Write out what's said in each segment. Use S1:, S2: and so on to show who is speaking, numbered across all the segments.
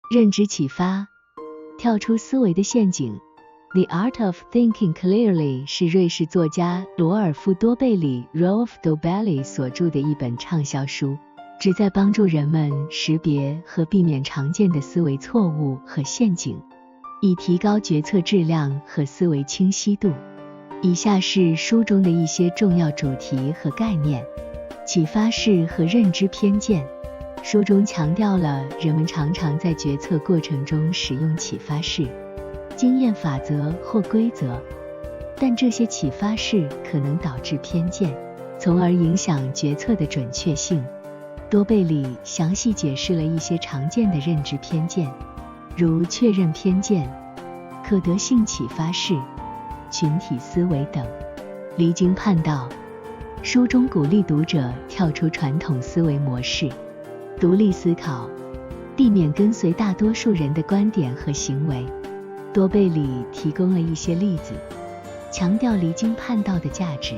S1: 认知启发，跳出思维的陷阱。The Art of Thinking Clearly 是瑞士作家罗尔夫·多贝里 Rolf Dobelli 所著的一本畅销书，旨在帮助人们识别和避免常见的思维错误和陷阱，以提高决策质量和思维清晰度。以下是书中的一些重要主题和概念。启发式和认知偏见。书中强调了人们常常在决策过程中使用启发式、经验法则或规则，但这些启发式可能导致偏见，从而影响决策的准确性。多贝里详细解释了一些常见的认知偏见，如确认偏见、可得性启发式、群体思维等。离经叛道。书中鼓励读者跳出传统思维模式，独立思考，避免跟随大多数人的观点和行为。多贝里提供了一些例子，强调离经叛道的价值，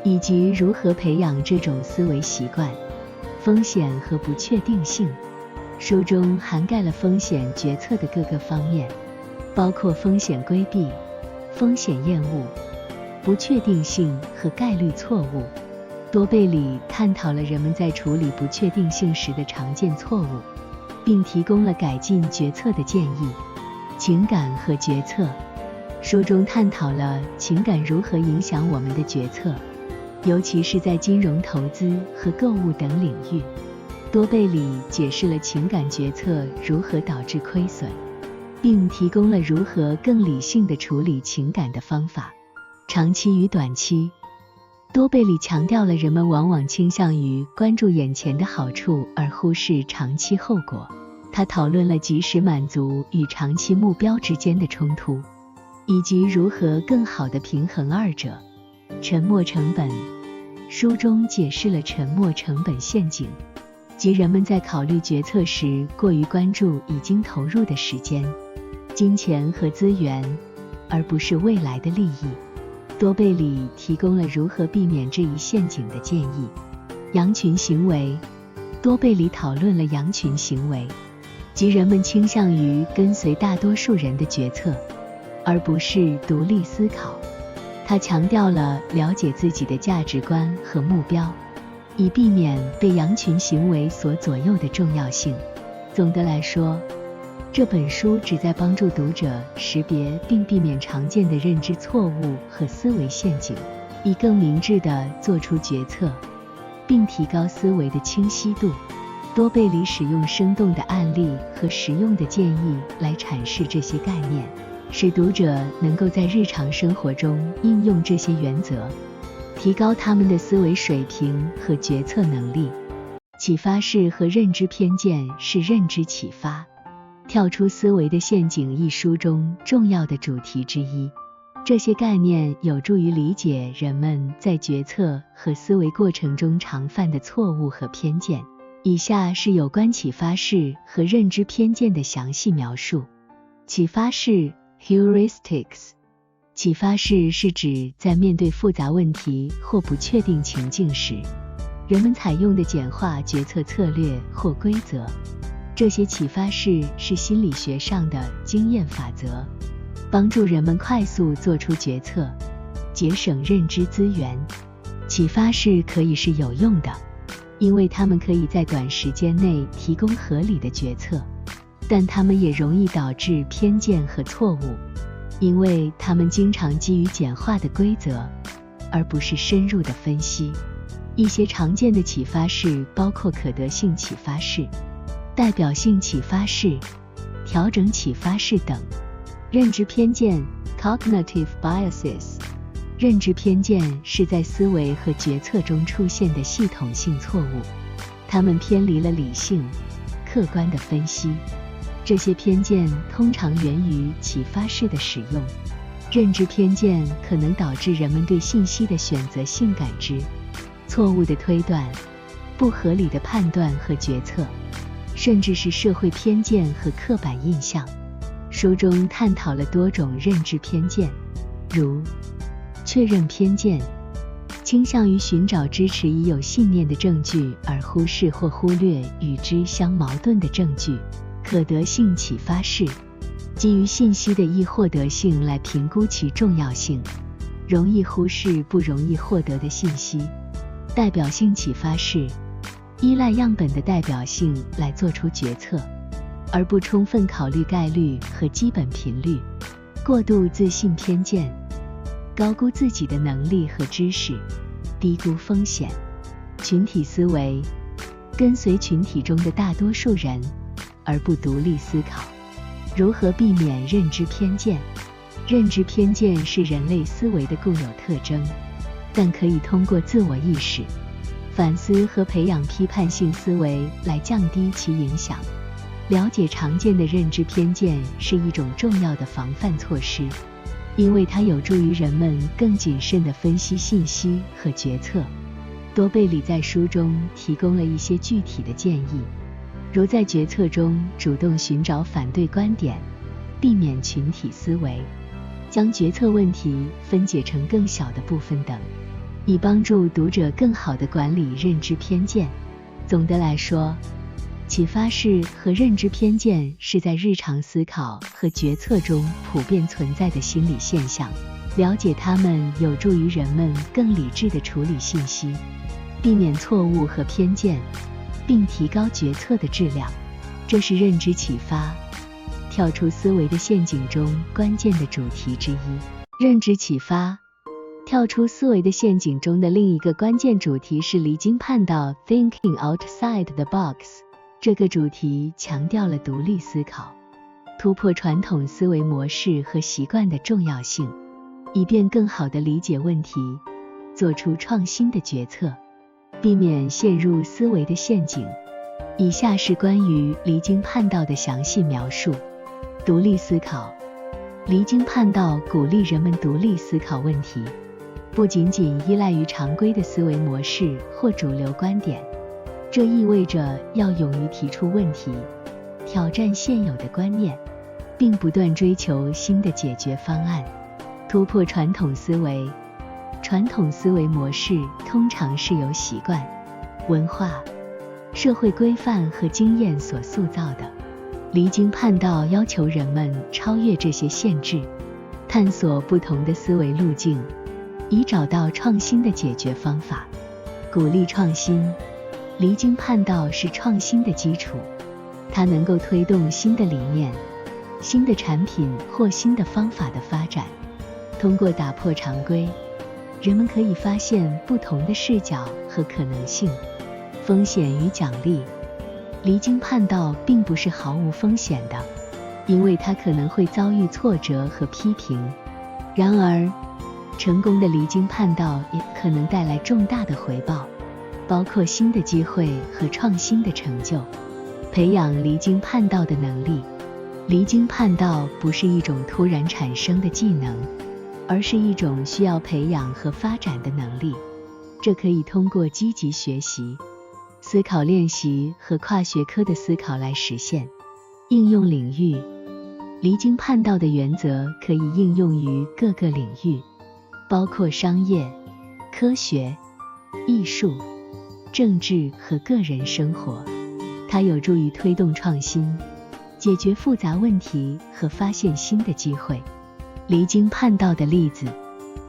S1: 以及如何培养这种思维习惯。风险和不确定性。书中涵盖了风险决策的各个方面，包括风险规避、风险厌恶、不确定性和概率错误。多贝里探讨了人们在处理不确定性时的常见错误，并提供了改进决策的建议。情感和决策。书中探讨了情感如何影响我们的决策，尤其是在金融投资和购物等领域。多贝里解释了情感决策如何导致亏损，并提供了如何更理性地处理情感的方法。长期与短期。多贝里强调了人们往往倾向于关注眼前的好处而忽视长期后果。他讨论了及时满足与长期目标之间的冲突，以及如何更好地平衡二者。沉没成本。书中解释了沉没成本陷阱，即人们在考虑决策时过于关注已经投入的时间、金钱和资源，而不是未来的利益。多贝里提供了如何避免这一陷阱的建议。羊群行为。多贝里讨论了羊群行为，即人们倾向于跟随大多数人的决策，而不是独立思考。他强调了了解自己的价值观和目标，以避免被羊群行为所左右的重要性。总的来说，这本书旨在帮助读者识别并避免常见的认知错误和思维陷阱，以更明智地做出决策，并提高思维的清晰度。多贝里使用生动的案例和实用的建议来阐释这些概念，使读者能够在日常生活中应用这些原则，提高他们的思维水平和决策能力。启发式和认知偏见是认知启发、跳出思维的陷阱一书中重要的主题之一。这些概念有助于理解人们在决策和思维过程中常犯的错误和偏见。以下是有关启发式和认知偏见的详细描述。启发式 Heuristics。 启发式是指在面对复杂问题或不确定情境时，人们采用的简化决策策略或规则。这些启发式是心理学上的经验法则，帮助人们快速做出决策，节省认知资源。启发式可以是有用的，因为它们可以在短时间内提供合理的决策，但它们也容易导致偏见和错误，因为它们经常基于简化的规则，而不是深入的分析。一些常见的启发式包括可得性启发式、代表性启发式、调整启发式等。认知偏见 Cognitive biases。 认知偏见是在思维和决策中出现的系统性错误，它们偏离了理性、客观的分析。这些偏见通常源于启发式的使用。认知偏见可能导致人们对信息的选择性感知、错误的推断、不合理的判断和决策，甚至是社会偏见和刻板印象。书中探讨了多种认知偏见，如确认偏见，倾向于寻找支持已有信念的证据而忽视或忽略与之相矛盾的证据。可得性启发式，基于信息的易获得性来评估其重要性，容易忽视不容易获得的信息。代表性启发式，依赖样本的代表性来做出决策，而不充分考虑概率和基本频率。过度自信偏见，高估自己的能力和知识，低估风险。群体思维，跟随群体中的大多数人，而不独立思考。如何避免认知偏见？认知偏见是人类思维的固有特征，但可以通过自我意识、反思和培养批判性思维来降低其影响。了解常见的认知偏见是一种重要的防范措施，因为它有助于人们更谨慎地分析信息和决策。多贝里在书中提供了一些具体的建议，如在决策中主动寻找反对观点，避免群体思维，将决策问题分解成更小的部分等，以帮助读者更好地管理认知偏见。总的来说，启发式和认知偏见是在日常思考和决策中普遍存在的心理现象，了解它们有助于人们更理智地处理信息，避免错误和偏见，并提高决策的质量。这是认知启发跳出思维的陷阱中关键的主题之一。认知启发跳出思维的陷阱中的另一个关键主题是离经叛道 Thinking outside the box。这个主题强调了独立思考、突破传统思维模式和习惯的重要性，以便更好地理解问题，做出创新的决策，避免陷入思维的陷阱。以下是关于离经叛道的详细描述。独立思考，离经叛道鼓励人们独立思考问题，不仅仅依赖于常规的思维模式或主流观点。这意味着要勇于提出问题，挑战现有的观念，并不断追求新的解决方案，突破传统思维。传统思维模式通常是由习惯、文化、社会规范和经验所塑造的。离经叛道要求人们超越这些限制，探索不同的思维路径，以找到创新的解决方法。鼓励创新，离经叛道是创新的基础，它能够推动新的理念、新的产品或新的方法的发展。通过打破常规，人们可以发现不同的视角和可能性。风险与奖励，离经叛道并不是毫无风险的，因为它可能会遭遇挫折和批评。然而，成功的离经叛道也可能带来重大的回报，包括新的机会和创新的成就。培养离经叛道的能力。离经叛道不是一种突然产生的技能，而是一种需要培养和发展的能力。这可以通过积极学习、思考练习和跨学科的思考来实现。应用领域，离经叛道的原则可以应用于各个领域，包括商业、科学、艺术、政治和个人生活。它有助于推动创新，解决复杂问题和发现新的机会。离经叛道的例子，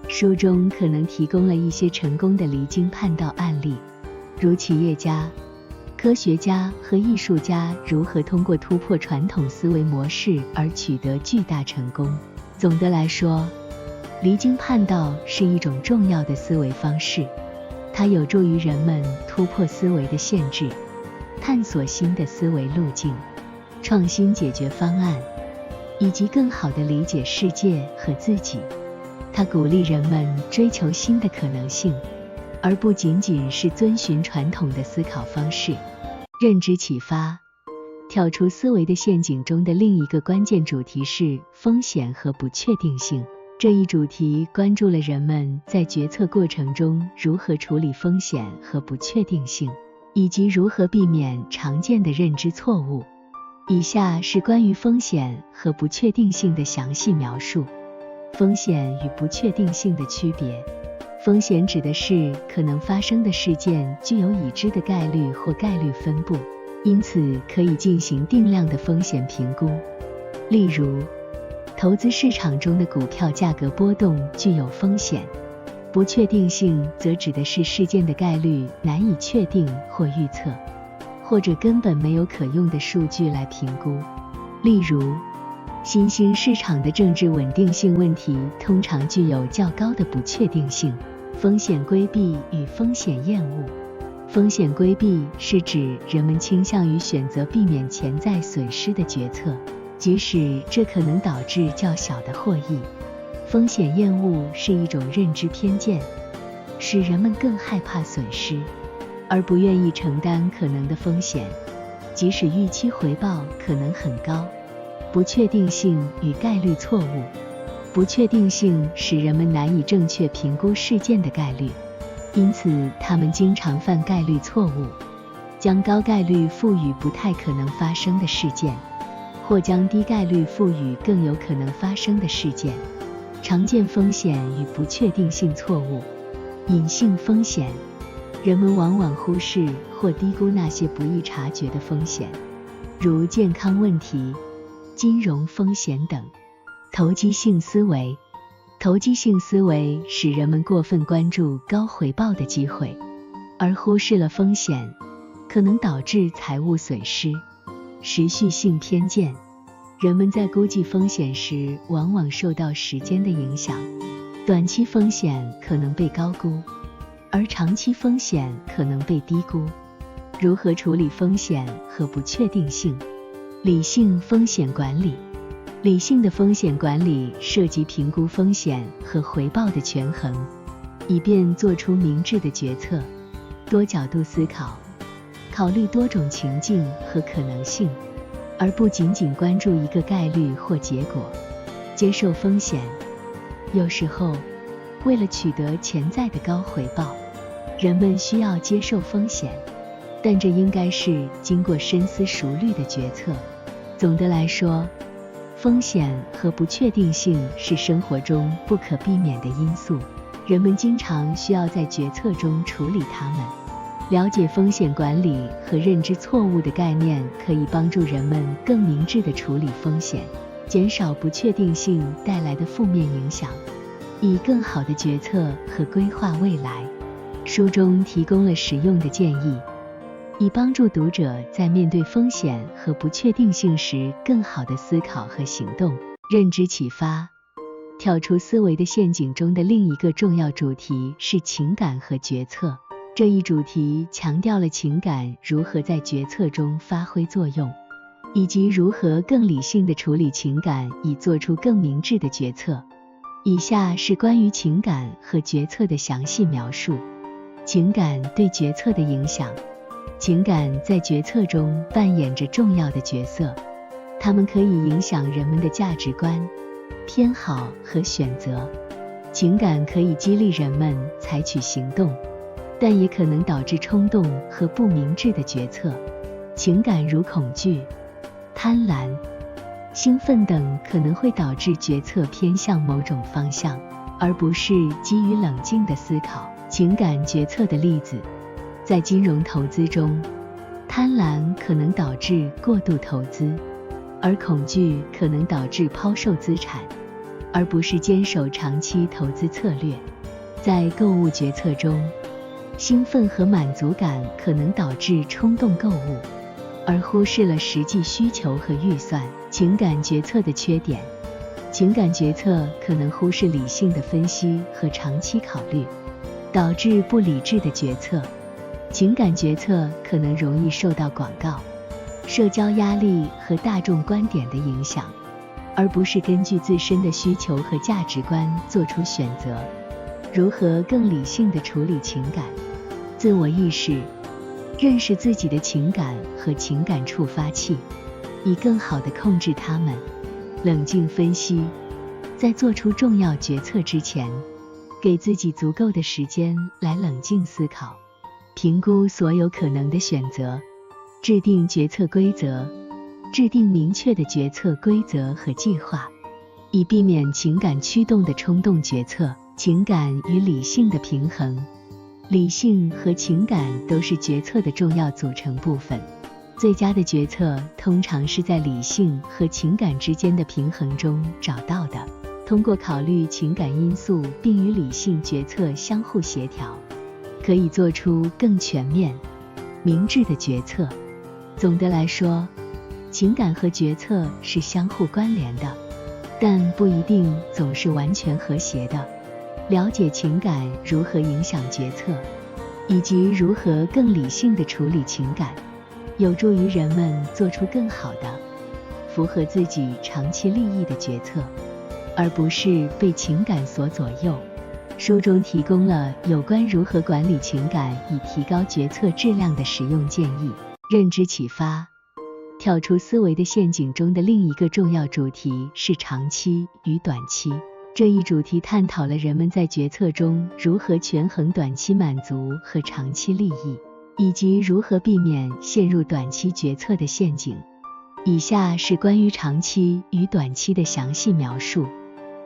S1: 书中可能提供了一些成功的离经叛道案例，如企业家、科学家和艺术家如何通过突破传统思维模式而取得巨大成功。总的来说，离经叛道是一种重要的思维方式，它有助于人们突破思维的限制，探索新的思维路径，创新解决方案，以及更好地理解世界和自己。它鼓励人们追求新的可能性，而不仅仅是遵循传统的思考方式。认知启发，跳出思维的陷阱中的另一个关键主题是风险和不确定性。这一主题关注了人们在决策过程中如何处理风险和不确定性，以及如何避免常见的认知错误。以下是关于风险和不确定性的详细描述。风险与不确定性的区别。风险指的是可能发生的事件具有已知的概率或概率分布，因此可以进行定量的风险评估。例如，投资市场中的股票价格波动具有风险，不确定性则指的是事件的概率难以确定或预测，或者根本没有可用的数据来评估。例如，新兴市场的政治稳定性问题通常具有较高的不确定性。风险规避与风险厌恶。风险规避是指人们倾向于选择避免潜在损失的决策，即使这可能导致较小的获益。风险厌恶是一种认知偏见，使人们更害怕损失，而不愿意承担可能的风险，即使预期回报可能很高。不确定性与概率错误。不确定性使人们难以正确评估事件的概率，因此他们经常犯概率错误，将高概率赋予不太可能发生的事件，或将低概率赋予更有可能发生的事件。常见风险与不确定性错误。隐性风险。人们往往忽视或低估那些不易察觉的风险，如健康问题、金融风险等。投机性思维。投机性思维使人们过分关注高回报的机会，而忽视了风险，可能导致财务损失。时序性偏见。人们在估计风险时往往受到时间的影响，短期风险可能被高估，而长期风险可能被低估。如何处理风险和不确定性？理性风险管理。理性的风险管理涉及评估风险和回报的权衡，以便做出明智的决策。多角度思考，考虑多种情境和可能性，而不仅仅关注一个概率或结果。接受风险。有时候，为了取得潜在的高回报，人们需要接受风险，但这应该是经过深思熟虑的决策。总的来说，风险和不确定性是生活中不可避免的因素，人们经常需要在决策中处理它们。了解风险管理和认知错误的概念可以帮助人们更明智地处理风险，减少不确定性带来的负面影响，以更好的决策和规划未来。书中提供了实用的建议，以帮助读者在面对风险和不确定性时更好地思考和行动。认知启发。跳出思维的陷阱中的另一个重要主题是情感和决策。这一主题强调了情感如何在决策中发挥作用，以及如何更理性地处理情感以做出更明智的决策。以下是关于情感和决策的详细描述。情感对决策的影响。情感在决策中扮演着重要的角色，它们可以影响人们的价值观、偏好和选择。情感可以激励人们采取行动，但也可能导致冲动和不明智的决策。情感如恐惧、贪婪、兴奋等可能会导致决策偏向某种方向，而不是基于冷静的思考。情感决策的例子。在金融投资中，贪婪可能导致过度投资，而恐惧可能导致抛售资产，而不是坚守长期投资策略。在购物决策中，兴奋和满足感可能导致冲动购物，而忽视了实际需求和预算。情感决策的缺点。情感决策可能忽视理性的分析和长期考虑，导致不理智的决策。情感决策可能容易受到广告、社交压力和大众观点的影响，而不是根据自身的需求和价值观做出选择。如何更理性地处理情感？自我意识。认识自己的情感和情感触发器，以更好地控制它们。冷静分析。在做出重要决策之前，给自己足够的时间来冷静思考，评估所有可能的选择，制定决策规则，制定明确的决策规则和计划，以避免情感驱动的冲动决策。情感与理性的平衡。理性和情感都是决策的重要组成部分，最佳的决策通常是在理性和情感之间的平衡中找到的。通过考虑情感因素并与理性决策相互协调，可以做出更全面、明智的决策。总的来说，情感和决策是相互关联的，但不一定总是完全和谐的。了解情感如何影响决策，以及如何更理性地处理情感，有助于人们做出更好的、符合自己长期利益的决策，而不是被情感所左右。书中提供了有关如何管理情感以提高决策质量的实用建议。认知启发，跳出思维的陷阱中的另一个重要主题是长期与短期。这一主题探讨了人们在决策中如何权衡短期满足和长期利益，以及如何避免陷入短期决策的陷阱。以下是关于长期与短期的详细描述。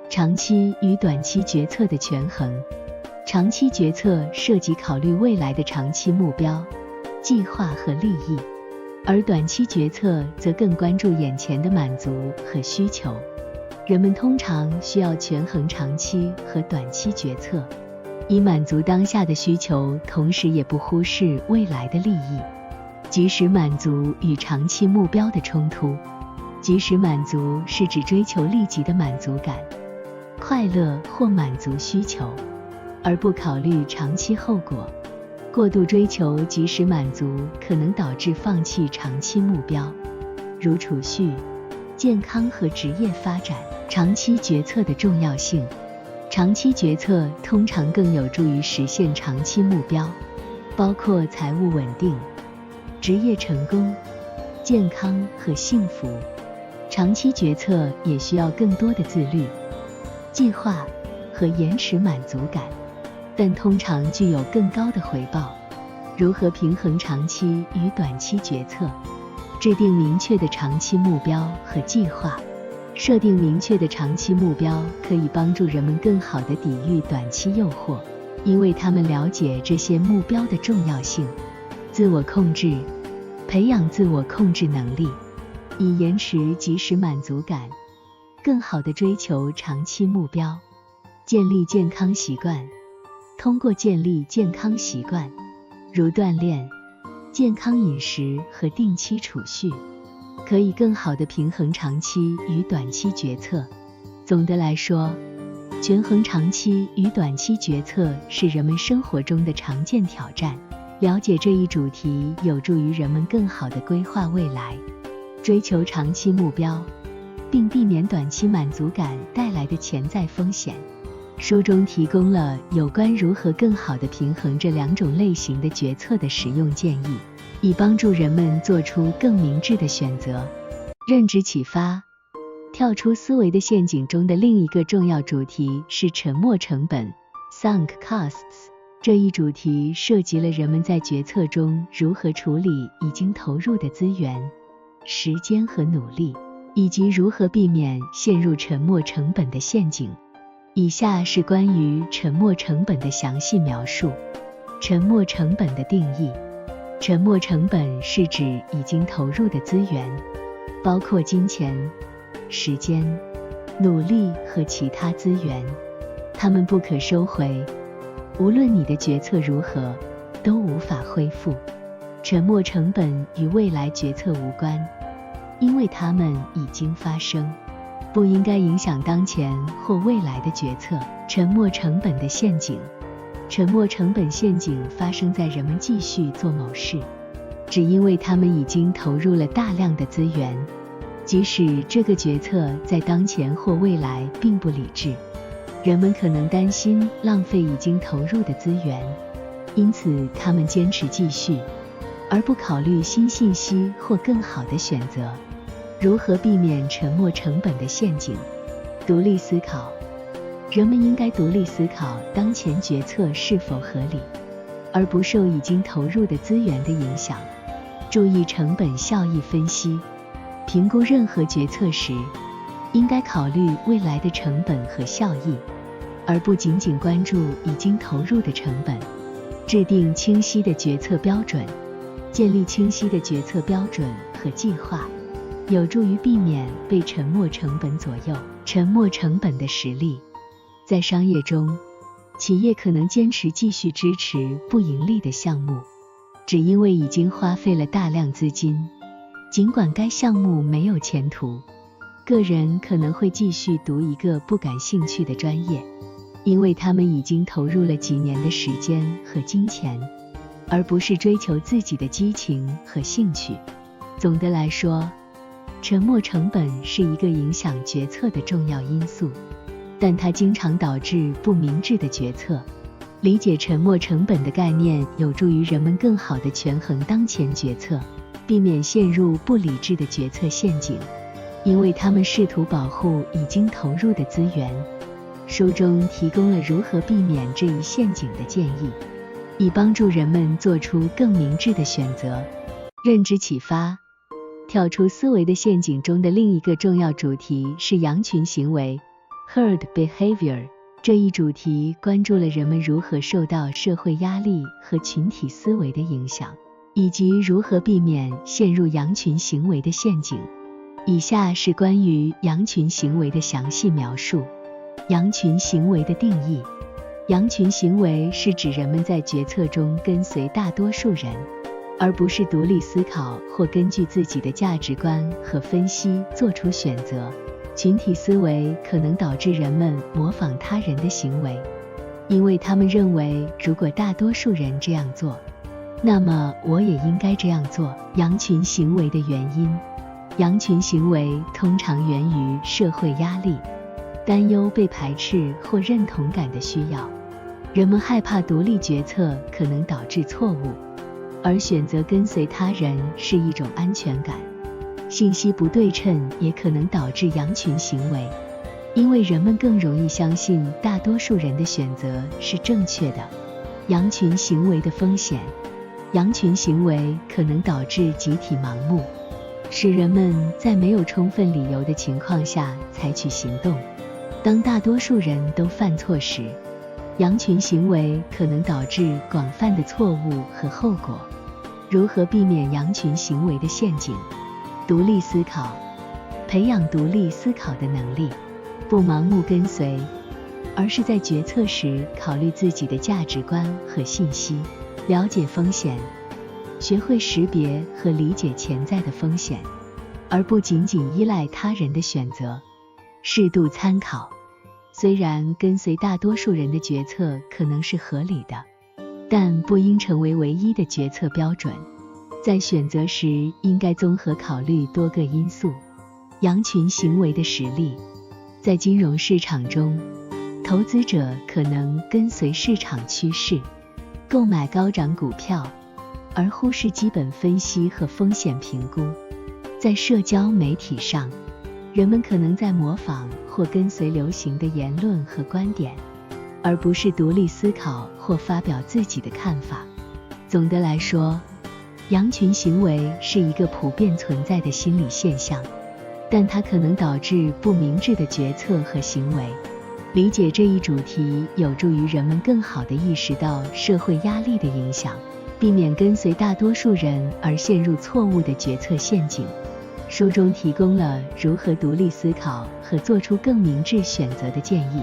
S1: 长期与短期决策的权衡。长期决策涉及考虑未来的长期目标、计划和利益，而短期决策则更关注眼前的满足和需求。人们通常需要权衡长期和短期决策，以满足当下的需求，同时也不忽视未来的利益。即时满足与长期目标的冲突。即时满足是指追求立即的满足感、快乐或满足需求，而不考虑长期后果。过度追求即时满足可能导致放弃长期目标，如储蓄、健康和职业发展。长期决策的重要性。长期决策通常更有助于实现长期目标，包括财务稳定、职业成功、健康和幸福。长期决策也需要更多的自律、计划和延迟满足感，但通常具有更高的回报。如何平衡长期与短期决策？制定明确的长期目标和计划。设定明确的长期目标可以帮助人们更好地抵御短期诱惑，因为他们了解这些目标的重要性。自我控制。培养自我控制能力，以延迟即时满足感，更好地追求长期目标。建立健康习惯。通过建立健康习惯，如锻炼、健康饮食和定期储蓄，可以更好地平衡长期与短期决策。总的来说，权衡长期与短期决策是人们生活中的常见挑战。了解这一主题有助于人们更好地规划未来，追求长期目标，并避免短期满足感带来的潜在风险。书中提供了有关如何更好地平衡这两种类型的决策的实用建议，以帮助人们做出更明智的选择。认知启发。跳出思维的陷阱中的另一个重要主题是沉没成本 （sunk costs）。这一主题涉及了人们在决策中如何处理已经投入的资源、时间和努力，以及如何避免陷入沉没成本的陷阱。以下是关于沉没成本的详细描述。沉没成本的定义。沉没成本是指已经投入的资源，包括金钱、时间、努力和其他资源，它们不可收回，无论你的决策如何，都无法恢复。沉没成本与未来决策无关，因为它们已经发生，不应该影响当前或未来的决策。沉没成本的陷阱。沉没成本陷阱发生在人们继续做某事，只因为他们已经投入了大量的资源，即使这个决策在当前或未来并不理智。人们可能担心浪费已经投入的资源，因此他们坚持继续，而不考虑新信息或更好的选择。如何避免沉没成本的陷阱？独立思考。人们应该独立思考当前决策是否合理，而不受已经投入的资源的影响。注意成本效益分析。评估任何决策时，应该考虑未来的成本和效益，而不仅仅关注已经投入的成本。制定清晰的决策标准。建立清晰的决策标准和计划，有助于避免被沉没成本左右。沉没成本的实例，在商业中，企业可能坚持继续支持不盈利的项目，只因为已经花费了大量资金，尽管该项目没有前途。个人可能会继续读一个不感兴趣的专业，因为他们已经投入了几年的时间和金钱，而不是追求自己的激情和兴趣。总的来说，沉没成本是一个影响决策的重要因素，但它经常导致不明智的决策。理解沉没成本的概念有助于人们更好地权衡当前决策，避免陷入不理智的决策陷阱，因为他们试图保护已经投入的资源。书中提供了如何避免这一陷阱的建议，以帮助人们做出更明智的选择。认知启发，跳出思维的陷阱中的另一个重要主题是羊群行为 （herd behavior）。这一主题关注了人们如何受到社会压力和群体思维的影响，以及如何避免陷入羊群行为的陷阱。以下是关于羊群行为的详细描述。羊群行为的定义。羊群行为是指人们在决策中跟随大多数人，而不是独立思考或根据自己的价值观和分析做出选择。群体思维可能导致人们模仿他人的行为，因为他们认为如果大多数人这样做，那么我也应该这样做。羊群行为的原因。羊群行为通常源于社会压力、担忧被排斥或认同感的需要。人们害怕独立决策可能导致错误，而选择跟随他人是一种安全感。信息不对称也可能导致羊群行为，因为人们更容易相信大多数人的选择是正确的。羊群行为的风险。羊群行为可能导致集体盲目，使人们在没有充分理由的情况下采取行动。当大多数人都犯错时，羊群行为可能导致广泛的错误和后果。如何避免羊群行为的陷阱？独立思考，培养独立思考的能力，不盲目跟随，而是在决策时考虑自己的价值观和信息，了解风险，学会识别和理解潜在的风险，而不仅仅依赖他人的选择。适度参考，虽然跟随大多数人的决策可能是合理的，但不应成为唯一的决策标准。在选择时应该综合考虑多个因素。羊群行为的实例。在金融市场中，投资者可能跟随市场趋势，购买高涨股票，而忽视基本分析和风险评估。在社交媒体上，人们可能在模仿或跟随流行的言论和观点，而不是独立思考或发表自己的看法。总的来说，羊群行为是一个普遍存在的心理现象，但它可能导致不明智的决策和行为。理解这一主题有助于人们更好地意识到社会压力的影响，避免跟随大多数人而陷入错误的决策陷阱。书中提供了如何独立思考和做出更明智选择的建议。